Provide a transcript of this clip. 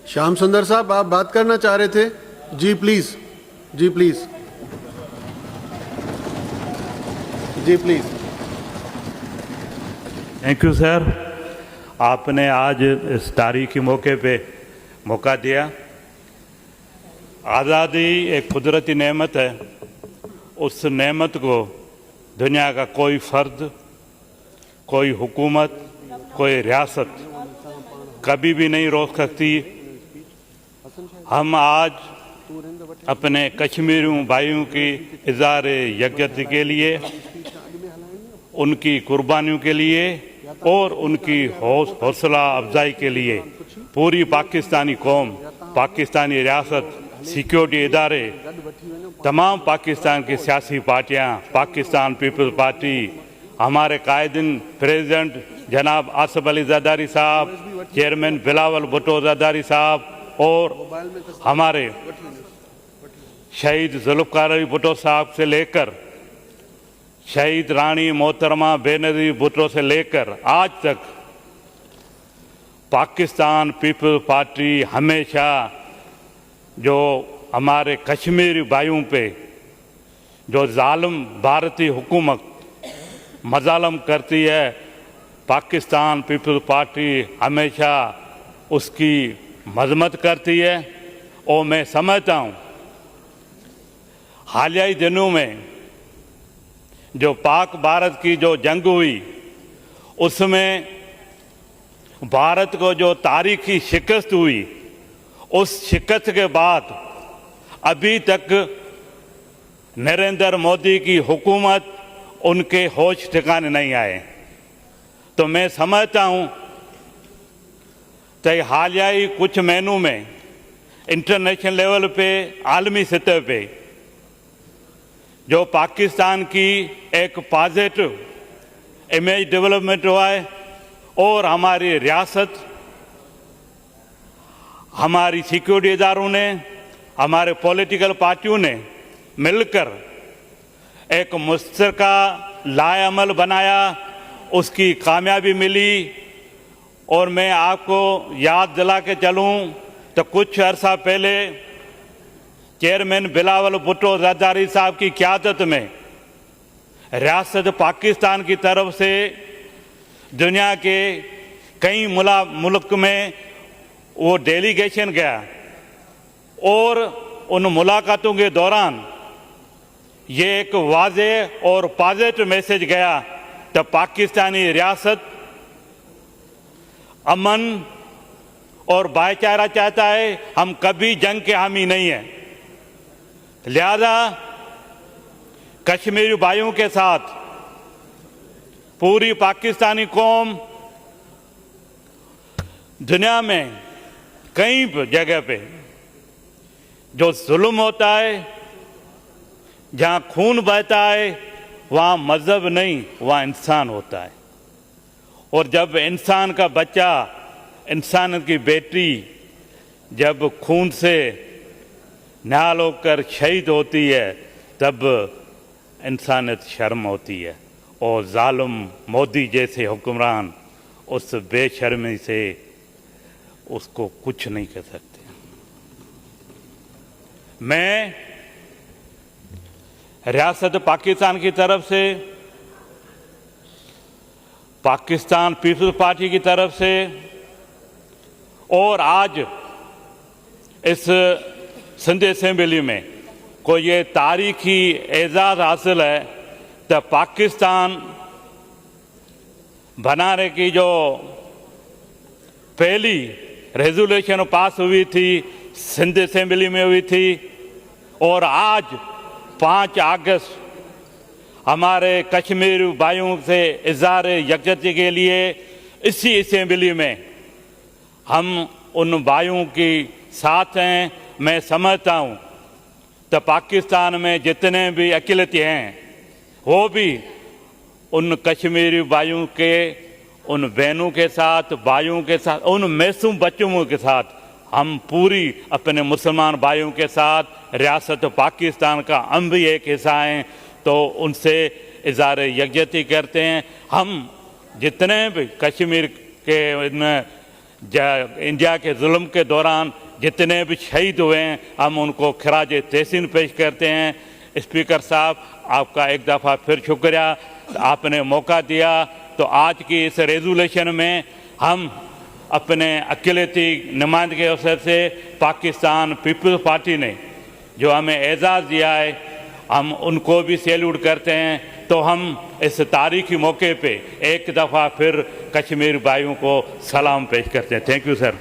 श्याम सुंदर साहब, आप बात करना चाह रहे थे? जी प्लीज, जी प्लीज, जी प्लीज। थैंक यू सर, आपने आज इस तारीखी मौके पे मौका दिया। आज़ादी एक कुदरती नेमत है, उस नेमत को दुनिया का कोई फ़र्द, कोई हुकूमत, कोई रियासत कभी भी नहीं रोक सकती। हम आज अपने कश्मीरी भाइयों की इज़हार यकजहती के लिए, उनकी कुर्बानियों के लिए और उनकी हौसला अफजाई के लिए पूरी पाकिस्तानी कौम, पाकिस्तानी रियासत, सिक्योरिटी इदारे, तमाम पाकिस्तान की सियासी पार्टियां, पाकिस्तान पीपल्स पार्टी, हमारे कायदीन प्रेसिडेंट जनाब आसिफ अली जरदारी साहब, चेयरमैन बिलावल भुट्टो जरदारी साहब और हमारे शहीद जुल्फ़िकार अली भुट्टो साहब से लेकर शहीद रानी मोहतरमा बेनज़ीर भुट्टो से लेकर आज तक पाकिस्तान पीपल्स पार्टी हमेशा जो हमारे कश्मीरी भाइयों पे जो जालिम भारतीय हुकूमत मजालम करती है, पाकिस्तान पीपल्स पार्टी हमेशा उसकी मजम्मत करती है। और मैं समझता हूँ हालिया दिनों में जो पाक भारत की जो जंग हुई, उसमें भारत को जो तारीखी शिकस्त हुई, उस शिकस्त के बाद अभी तक नरेंद्र मोदी की हुकूमत, उनके होश ठिकाने नहीं आए। तो मैं समझता हूँ कि हालिया ही कुछ महीनों में इंटरनेशनल लेवल पे, आलमी सतह पे जो पाकिस्तान की एक पॉजिटिव इमेज डेवलपमेंट हुआ है और हमारी रियासत, हमारी सिक्योरिटी इदारों ने, हमारे पॉलिटिकल पार्टियों ने मिलकर एक मुश्तरका लाएअमल बनाया, उसकी कामयाबी मिली। और मैं आपको याद दिला के चलूँ तो कुछ अर्सा पहले चेयरमैन बिलावल भुट्टो जरदारी साहब की क़यादत में रियासत पाकिस्तान की तरफ से दुनिया के कई मुल्क में वो डेलीगेशन गया और उन मुलाकातों के दौरान ये एक वाज़ेह और पॉजिटिव मैसेज गया तो पाकिस्तानी रियासत अमन और भाईचारा चाहता है, हम कभी जंग के हामी नहीं हैं। लिहाजा कश्मीरी भाइयों के साथ पूरी पाकिस्तानी कौम दुनिया में कई जगह पे जो जुल्म होता है, जहाँ खून बहता है, वहाँ मजहब नहीं, वहाँ इंसान होता है। और जब इंसान का बच्चा, इंसान की बेटी जब खून से निहाल होकर शहीद होती है, तब इंसानियत शर्म होती है। और जालिम मोदी जैसे हुक्मरान उस बेशर्मी से उसको कुछ नहीं कर सकते। मैं रियासत पाकिस्तान की तरफ से, पाकिस्तान पीपल्स पार्टी की तरफ से और आज इस सिंध असेंबली में को ये तारीखी एजाज़ हासिल है तो पाकिस्तान बनाने की जो पहली रेजोल्यूशन पास हुई थी, सिंध असेंबली में हुई थी। और आज 5 अगस्त हमारे कश्मीर भाइयों से इज़हार यकजहती के लिए इसी असेंबली में हम उन भाइयों की साथ हैं। मैं समझता हूँ तो पाकिस्तान में जितने भी अक़लियतें हैं वो भी उन कश्मीरी भाइयों के, उन बहनों के साथ, भाइयों के साथ, उन मासूम बच्चों के साथ, हम पूरी अपने मुसलमान भाइयों के साथ रियासत पाकिस्तान का हम भी एक हिस्सा हैं, तो उनसे इज़हार यकजहती करते हैं। हम जितने भी कश्मीर के इंडिया के जुल्म के दौरान जितने भी शहीद हुए हैं हम उनको खराज तहसीन पेश करते हैं। स्पीकर साहब, आपका एक दफ़ा फिर शुक्रिया, आपने मौका दिया। तो आज की इस रेजोल्यूशन में हम अपने अकेलेती नुमाइंदगी के अवसर से पाकिस्तान पीपल्स पार्टी ने जो हमें एजाज़ दिया है, हम उनको भी सैल्यूट करते हैं। तो हम इस तारीखी मौके पे एक दफ़ा फिर कश्मीर भाइयों को सलाम पेश करते हैं। Thank you sir.